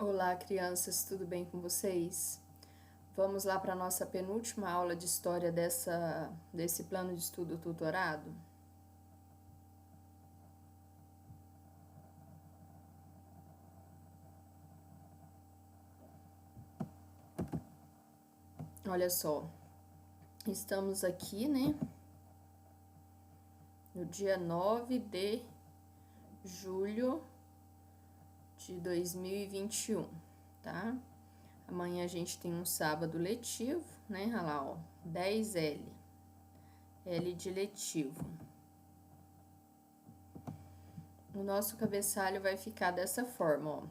Olá, crianças, tudo bem com vocês? Vamos lá para a nossa penúltima aula de história desse plano de estudo tutorado? Olha só, estamos aqui, né, no dia 9 de julho de 2021, tá? Amanhã a gente tem um sábado letivo, né? Olha lá, ó, 10L, L de letivo. O nosso cabeçalho vai ficar dessa forma, ó.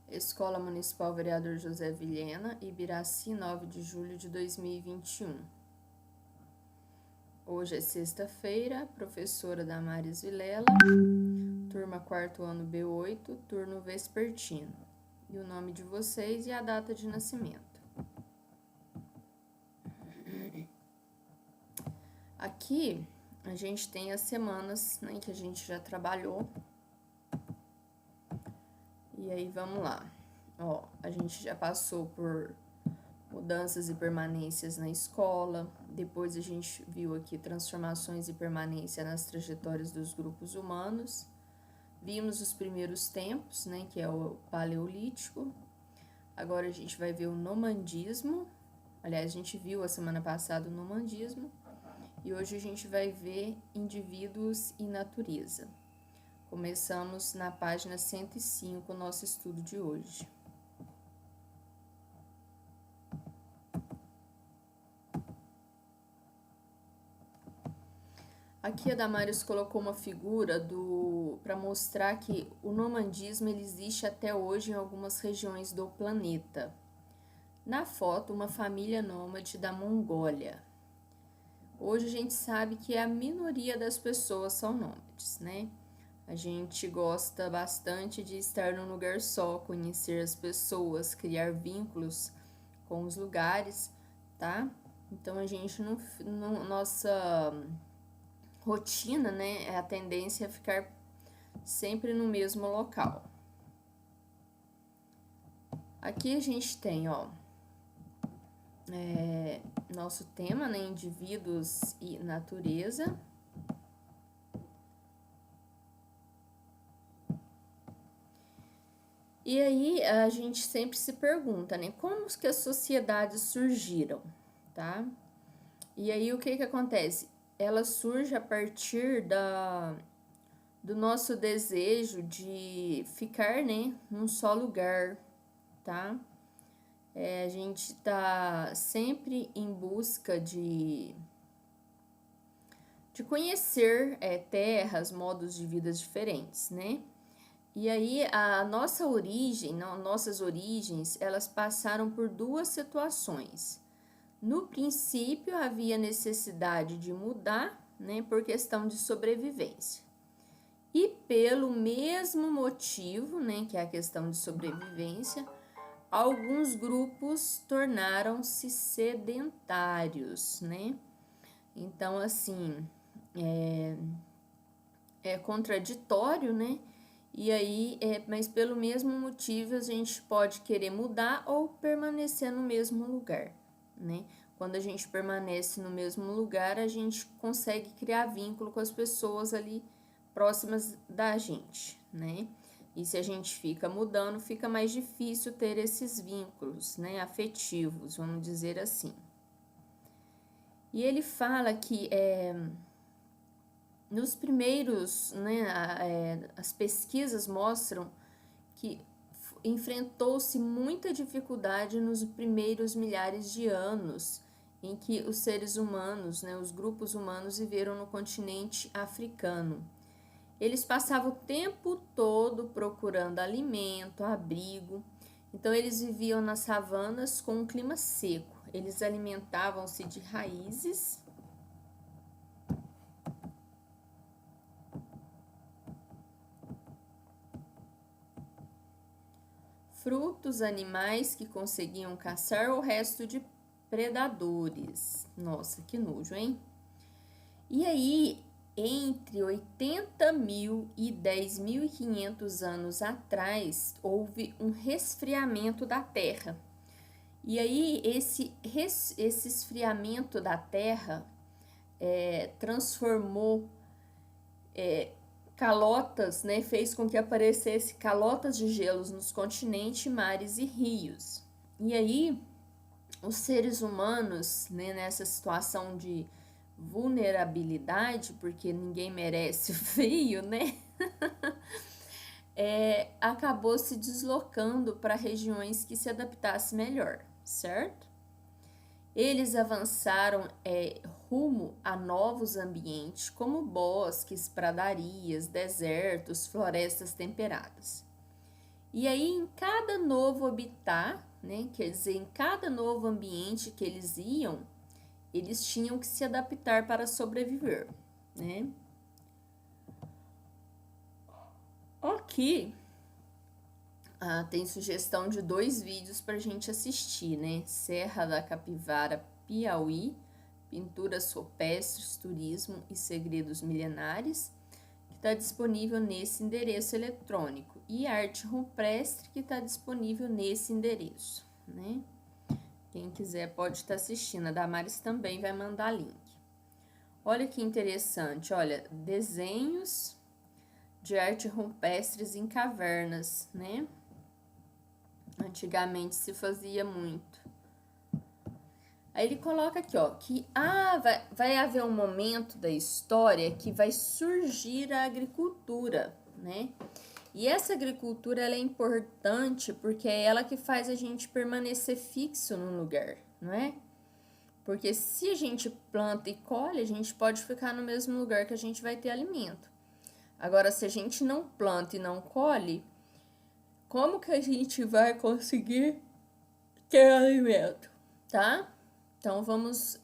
Escola Municipal Vereador José Vilhena, Ibiraci, 9 de julho de 2021. Hoje é sexta-feira, professora Damares Vilela, turma 4º ano B8, turno vespertino. E o nome de vocês e a data de nascimento. Aqui a gente tem as semanas, né, que a gente já trabalhou. E aí, vamos lá. Ó, a gente já passou por mudanças e permanências na escola. Depois a gente viu aqui transformações e permanência nas trajetórias dos grupos humanos. Vimos os primeiros tempos, né, que é o paleolítico. Agora a gente vai ver o nomandismo. Aliás, a gente viu a semana passada o nomandismo. E hoje a gente vai ver indivíduos e natureza. Começamos na página 105, o nosso estudo de hoje. Aqui a Damares colocou uma figura para mostrar que o nomandismo ele existe até hoje em algumas regiões do planeta. Na foto, uma família nômade da Mongólia. Hoje a gente sabe que a minoria das pessoas são nômades, né? A gente gosta bastante de estar num lugar só, conhecer as pessoas, criar vínculos com os lugares, tá? Então a gente nossa rotina, né, a tendência é ficar sempre no mesmo local. Aqui a gente tem, ó, nosso tema, né, indivíduos e natureza. E aí a gente sempre se pergunta, né, como que as sociedades surgiram, tá? E aí o que acontece? Ela surge a partir do nosso desejo de ficar, né, num só lugar, tá? A gente tá sempre em busca de conhecer terras, modos de vida diferentes, né? E aí a nossa origem, nossas origens, elas passaram por duas situações. No princípio havia necessidade de mudar, né, por questão de sobrevivência. E pelo mesmo motivo, né, que é a questão de sobrevivência, alguns grupos tornaram-se sedentários, né? Então, assim, é contraditório, né? E aí, mas pelo mesmo motivo, a gente pode querer mudar ou permanecer no mesmo lugar, né? Quando a gente permanece no mesmo lugar, a gente consegue criar vínculo com as pessoas ali próximas da gente, né? E se a gente fica mudando, fica mais difícil ter esses vínculos, né, afetivos, vamos dizer assim. E ele fala que nos primeiros, né, as pesquisas mostram que enfrentou-se muita dificuldade nos primeiros milhares de anos em que os seres humanos, né, os grupos humanos viveram no continente africano. Eles passavam o tempo todo procurando alimento, abrigo. Então, eles viviam nas savanas com um clima seco. Eles alimentavam-se de raízes, frutos, animais que conseguiam caçar o resto de predadores. Nossa, que nojo, hein? E aí, entre 80.000 e 10.500 anos atrás, houve um resfriamento da Terra. E aí, esse esfriamento da Terra transformou calotas, né? Fez com que aparecesse calotas de gelos nos continentes, mares e rios. E aí, os seres humanos, né, nessa situação de vulnerabilidade, porque ninguém merece frio, né? Acabou se deslocando para regiões que se adaptassem melhor, certo? Eles avançaram rumo a novos ambientes, como bosques, pradarias, desertos, florestas temperadas. E aí, em cada novo habitat, né, quer dizer, em cada novo ambiente que eles iam, eles tinham que se adaptar para sobreviver, né? Aqui tem sugestão de 2 vídeos para a gente assistir, né? Serra da Capivara, Piauí, Pinturas Rupestres, Turismo e Segredos Milenares, que está disponível nesse endereço eletrônico, e Arte Rupestre, que está disponível nesse endereço, né? Quem quiser pode estar assistindo. A Damares também vai mandar link. Olha que interessante, olha, desenhos de arte rupestres em cavernas, né? Antigamente se fazia muito. Aí ele coloca aqui, ó, que vai haver um momento da história que vai surgir a agricultura, né? E essa agricultura ela é importante porque é ela que faz a gente permanecer fixo num lugar, não é? Porque se a gente planta e colhe, a gente pode ficar no mesmo lugar que a gente vai ter alimento. Agora, se a gente não planta e não colhe, como que a gente vai conseguir ter alimento, tá? Então, vamos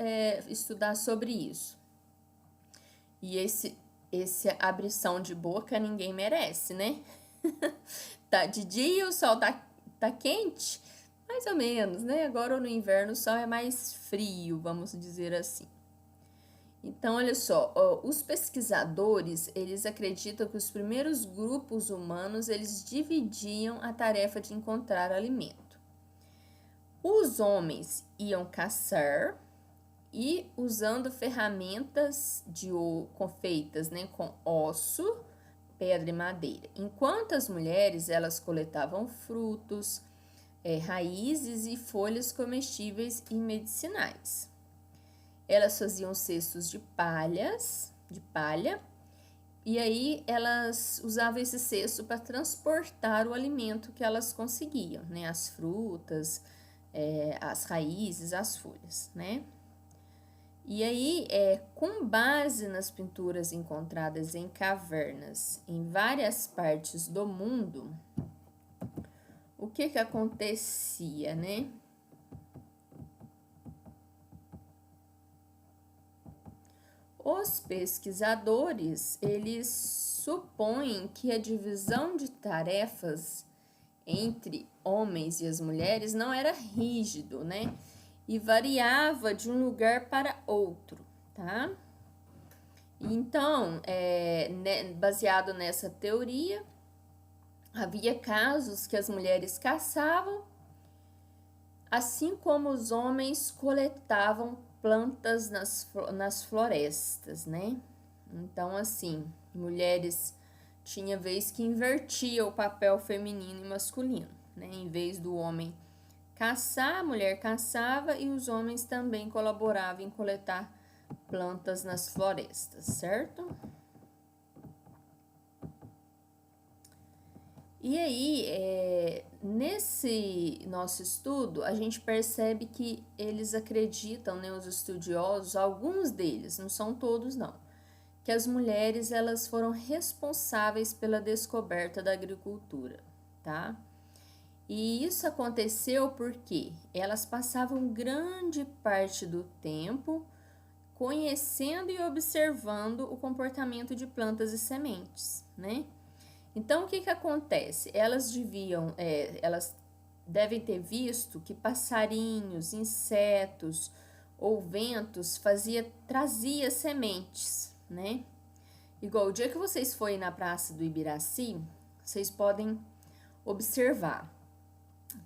estudar sobre isso. E esse abrição de boca ninguém merece, né? Tá de dia o sol tá quente, mais ou menos, né? Agora no inverno o sol é mais frio, vamos dizer assim. Então, olha só, os pesquisadores, eles acreditam que os primeiros grupos humanos, eles dividiam a tarefa de encontrar alimento. Os homens iam caçar e usando ferramentas feitas, né, com osso, pedra e madeira. Enquanto as mulheres, elas coletavam frutos, raízes e folhas comestíveis e medicinais. Elas faziam cestos de palha, e aí elas usavam esse cesto para transportar o alimento que elas conseguiam, né? As frutas, as raízes, as folhas, né? E aí, com base nas pinturas encontradas em cavernas em várias partes do mundo, o que acontecia, né? Os pesquisadores, eles supõem que a divisão de tarefas entre homens e as mulheres não era rígido, né? E variava de um lugar para outro, tá? Então, baseado nessa teoria, havia casos que as mulheres caçavam, assim como os homens coletavam plantas nas florestas, né? Então, assim, mulheres tinha vez que invertia o papel feminino e masculino, né? Em vez do homem caçar, a mulher caçava e os homens também colaboravam em coletar plantas nas florestas, certo? E aí, nesse nosso estudo, a gente percebe que eles acreditam, né, os estudiosos, alguns deles, não são todos não, que as mulheres elas foram responsáveis pela descoberta da agricultura, tá? E isso aconteceu porque elas passavam grande parte do tempo conhecendo e observando o comportamento de plantas e sementes, né? Então, o que acontece? Elas devem ter visto que passarinhos, insetos ou ventos trazia sementes, né? Igual o dia que vocês forem na Praça do Ibiraci, vocês podem observar.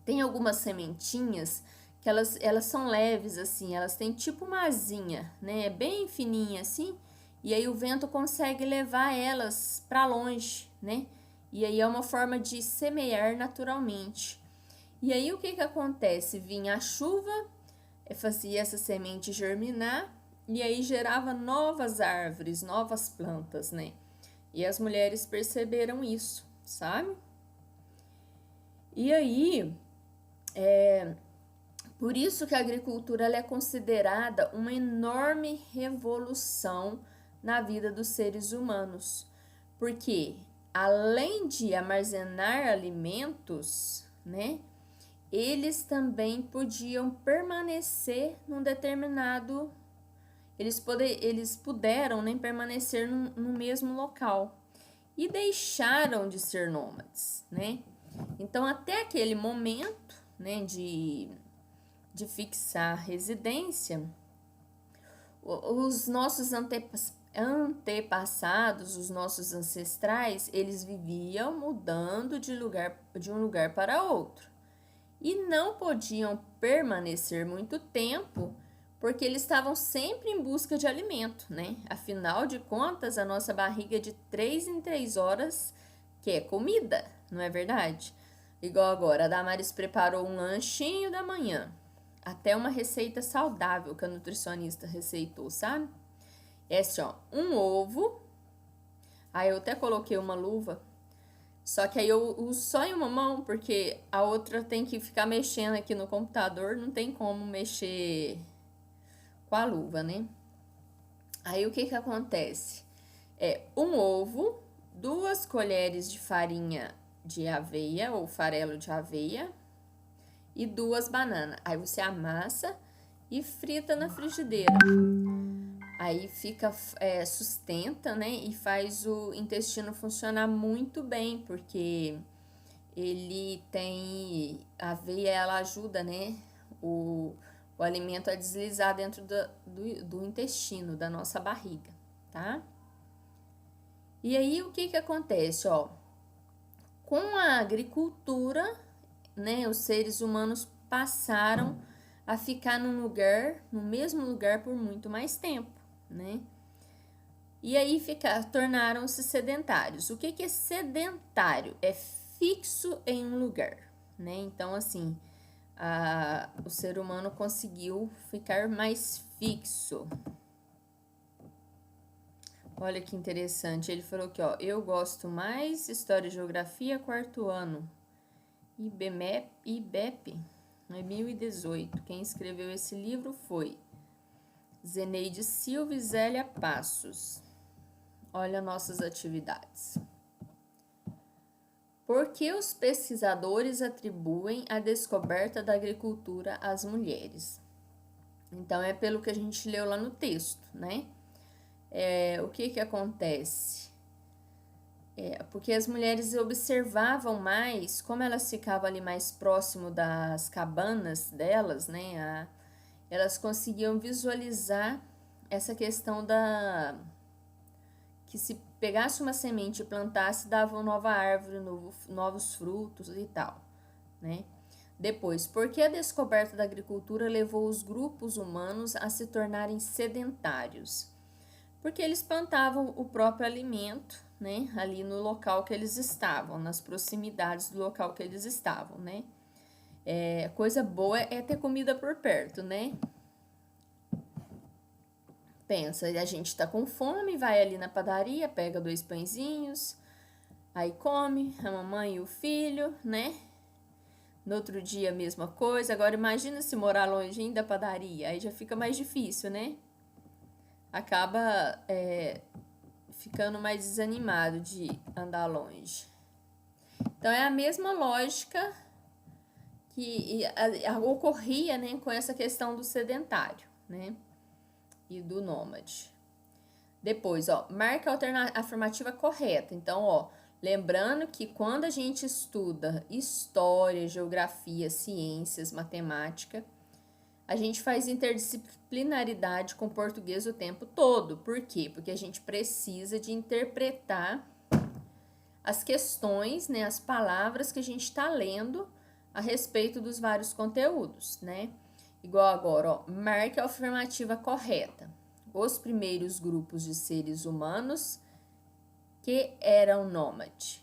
Tem algumas sementinhas que elas são leves assim, elas têm tipo uma asinha, né? Bem fininha assim, e aí o vento consegue levar elas para longe, né? E aí é uma forma de semear naturalmente. E aí o que que acontece? Vinha a chuva, fazia essa semente germinar e aí gerava novas árvores, novas plantas, né? E as mulheres perceberam isso, sabe? E aí, por isso que a agricultura ela é considerada uma enorme revolução na vida dos seres humanos, porque além de armazenar alimentos, né, eles também podiam permanecer num determinado, eles puderam, né, permanecer no mesmo local e deixaram de ser nômades, né? Então até aquele momento, né, de fixar residência, os nossos antepassados, os nossos ancestrais, eles viviam mudando de um lugar para outro e não podiam permanecer muito tempo porque eles estavam sempre em busca de alimento, né? Afinal de contas, a nossa barriga de 3 em 3 horas quer comida, não é verdade? Igual agora, a Damares preparou um lanchinho da manhã. Até uma receita saudável que a nutricionista receitou, sabe? É assim, ó, um ovo. Aí eu até coloquei uma luva. Só que aí eu uso só em uma mão, porque a outra tem que ficar mexendo aqui no computador. Não tem como mexer com a luva, né? Aí o que que acontece? É um ovo, 2 colheres de farinha de aveia ou farelo de aveia e 2 bananas. Aí você amassa e frita na frigideira. Aí fica, sustenta, né? E faz o intestino funcionar muito bem, porque ele tem. A aveia, ela ajuda, né? O alimento a deslizar dentro do intestino, da nossa barriga, tá? E aí o que que acontece, ó? Com a agricultura, né, os seres humanos passaram a ficar no mesmo lugar por muito mais tempo, né? E aí tornaram-se sedentários. O que que é sedentário? É fixo em um lugar, né? Então, assim, o ser humano conseguiu ficar mais fixo. Olha que interessante, ele falou que, ó, eu gosto mais História e Geografia, 4º ano, IBEP, 2018. Quem escreveu esse livro foi Zeneide Silva e Zélia Passos. Olha nossas atividades. Por que os pesquisadores atribuem a descoberta da agricultura às mulheres? Então, é pelo que a gente leu lá no texto, né? O que que acontece? Porque as mulheres observavam mais, como elas ficavam ali mais próximo das cabanas delas, né? Elas conseguiam visualizar essa questão que se pegasse uma semente e plantasse, dava uma nova árvore, novos frutos e tal, né? Depois, por que a descoberta da agricultura levou os grupos humanos a se tornarem sedentários? Porque eles plantavam o próprio alimento, né, ali no local que eles estavam, nas proximidades do local que eles estavam, né? Coisa boa é ter comida por perto, né? Pensa, a gente tá com fome, vai ali na padaria, pega 2 pãezinhos, aí come, a mamãe e o filho, né? No outro dia a mesma coisa. Agora imagina se morar longe da padaria, aí já fica mais difícil, né? Acaba ficando mais desanimado de andar longe. Então é a mesma lógica que ocorria, né, com essa questão do sedentário, né, e do nômade. Depois, ó, marca a afirmativa correta. Então, ó, lembrando que quando a gente estuda história, geografia, ciências, matemática, A gente faz interdisciplinaridade com português o tempo todo. Por quê? Porque a gente precisa de interpretar as questões, né, as palavras que a gente está lendo a respeito dos vários conteúdos, né? Igual agora, ó, marque a afirmativa correta. Os primeiros grupos de seres humanos que eram nômades,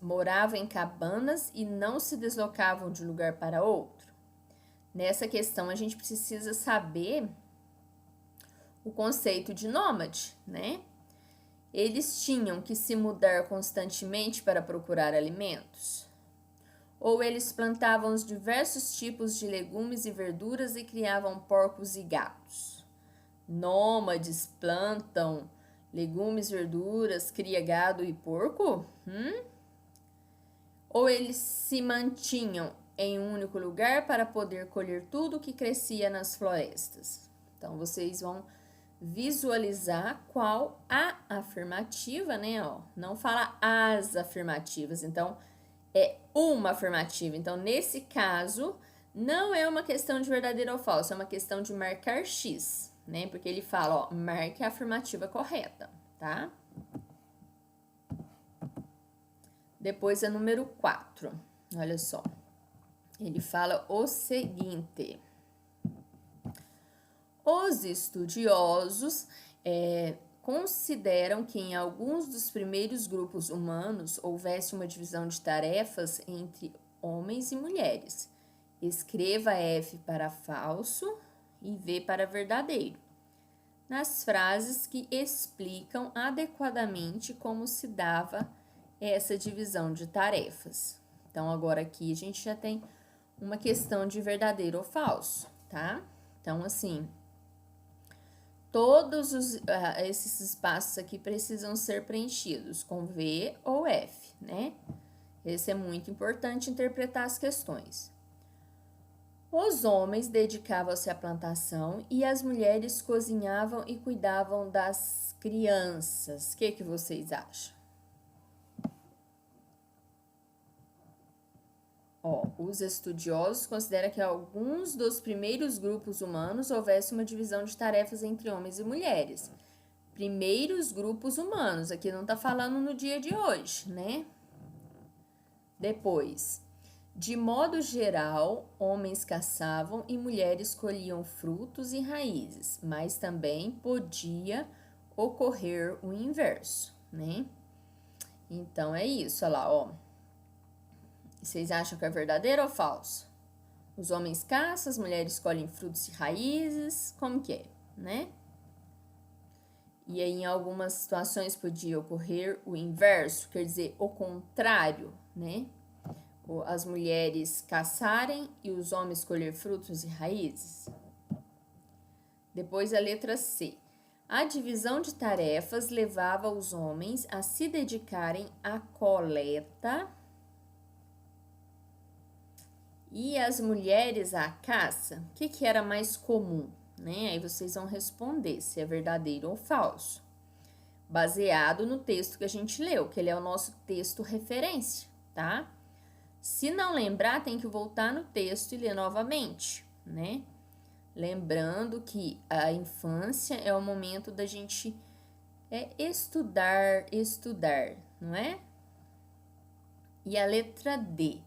moravam em cabanas e não se deslocavam de um lugar para outro. Nessa questão, a gente precisa saber o conceito de nômade, né? Eles tinham que se mudar constantemente para procurar alimentos? Ou eles plantavam os diversos tipos de legumes e verduras e criavam porcos e gatos? Nômades plantam legumes, verduras, cria gado e porco? Ou eles se mantinham em um único lugar para poder colher tudo o que crescia nas florestas? Então, vocês vão visualizar qual a afirmativa, né? Ó, não fala as afirmativas, então é uma afirmativa. Então, nesse caso, não é uma questão de verdadeiro ou falso, é uma questão de marcar X, né? Porque ele fala, ó, marque a afirmativa correta, tá? Depois é número 4, olha só. Ele fala o seguinte: os estudiosos consideram que em alguns dos primeiros grupos humanos houvesse uma divisão de tarefas entre homens e mulheres. Escreva F para falso e V para verdadeiro, nas frases que explicam adequadamente como se dava essa divisão de tarefas. Então, agora aqui a gente já tem uma questão de verdadeiro ou falso, tá? Então, assim, todos esses espaços aqui precisam ser preenchidos com V ou F, né? Esse é muito importante interpretar as questões. Os homens dedicavam-se à plantação e as mulheres cozinhavam e cuidavam das crianças. O que vocês acham? Ó, os estudiosos consideram que em alguns dos primeiros grupos humanos houvesse uma divisão de tarefas entre homens e mulheres. Primeiros grupos humanos, aqui não tá falando no dia de hoje, né? Depois, de modo geral, homens caçavam e mulheres colhiam frutos e raízes, mas também podia ocorrer o inverso, né? Então, é isso, olha lá, ó. Vocês acham que é verdadeiro ou falso? Os homens caçam, as mulheres colhem frutos e raízes, como que é, né? E aí, em algumas situações, podia ocorrer o inverso, quer dizer, o contrário, né? As mulheres caçarem e os homens colher frutos e raízes. Depois, a letra C. A divisão de tarefas levava os homens a se dedicarem à coleta e as mulheres à caça. O que era mais comum, né? Aí vocês vão responder se é verdadeiro ou falso, baseado no texto que a gente leu, que ele é o nosso texto referência, tá? Se não lembrar, tem que voltar no texto e ler novamente, né? Lembrando que a infância é o momento da gente estudar, não é? E a letra D.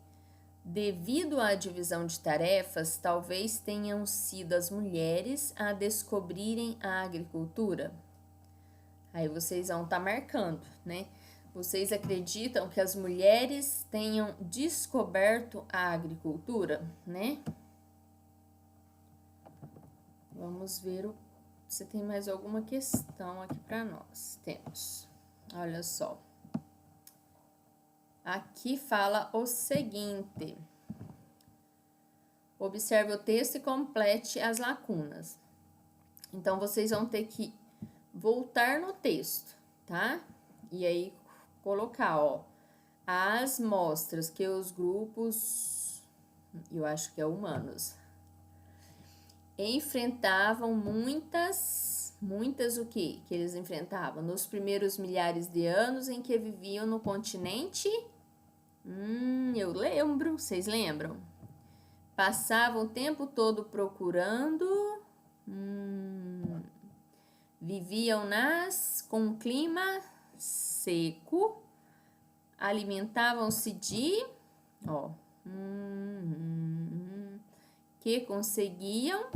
Devido à divisão de tarefas, talvez tenham sido as mulheres a descobrirem a agricultura. Aí vocês vão estar marcando, né? Vocês acreditam que as mulheres tenham descoberto a agricultura, né? Vamos ver se tem mais alguma questão aqui para nós. Temos. Olha só. Aqui fala o seguinte: observe o texto e complete as lacunas. Então, vocês vão ter que voltar no texto, tá? E aí, colocar, ó, as mostras que os grupos, eu acho que é humanos, enfrentavam muitas o quê? Que eles enfrentavam nos primeiros milhares de anos em que viviam no continente. Eu lembro, vocês lembram? Passavam o tempo todo procurando. Viviam com um clima seco. Alimentavam-se de, que conseguiam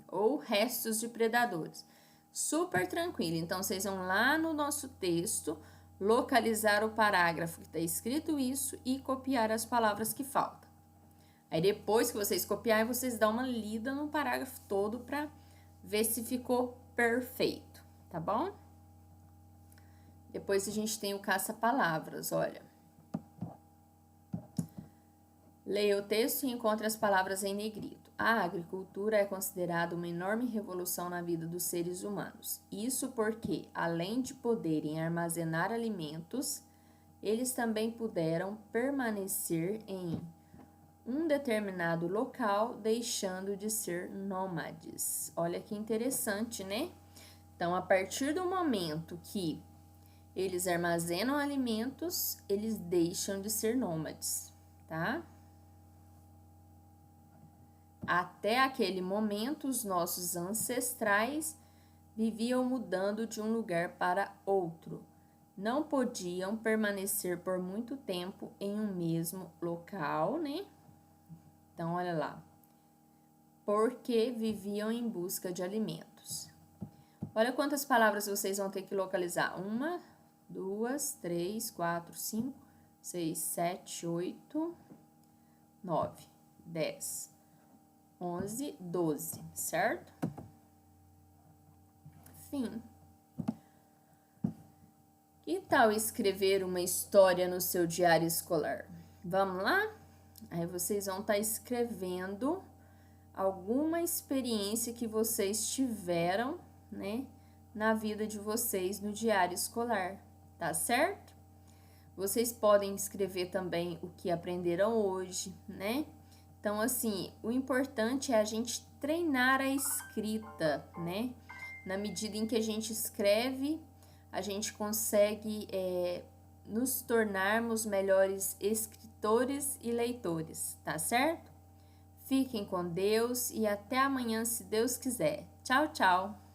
ou restos de predadores. Super tranquilo. Então, vocês vão lá no nosso texto, localizar o parágrafo que está escrito isso e copiar as palavras que faltam. Aí, depois que vocês copiarem, vocês dão uma lida no parágrafo todo para ver se ficou perfeito, tá bom? Depois a gente tem o caça-palavras, olha. Leia o texto e encontre as palavras em negrito. A agricultura é considerada uma enorme revolução na vida dos seres humanos. Isso porque, além de poderem armazenar alimentos, eles também puderam permanecer em um determinado local, deixando de ser nômades. Olha que interessante, né? Então, a partir do momento que eles armazenam alimentos, eles deixam de ser nômades, tá? Até aquele momento, os nossos ancestrais viviam mudando de um lugar para outro. Não podiam permanecer por muito tempo em um mesmo local, né? Então, olha lá. Porque viviam em busca de alimentos. Olha quantas palavras vocês vão ter que localizar. 1, 2, 3, 4, 5, 6, 7, 8, 9, 10, 11, 12, certo? Fim. Que tal escrever uma história no seu diário escolar? Vamos lá? Aí vocês vão estar escrevendo alguma experiência que vocês tiveram, né, na vida de vocês no diário escolar, tá certo? Vocês podem escrever também o que aprenderam hoje, né? Então, assim, o importante é a gente treinar a escrita, né? Na medida em que a gente escreve, a gente consegue nos tornarmos melhores escritores e leitores, tá certo? Fiquem com Deus e até amanhã, se Deus quiser. Tchau, tchau!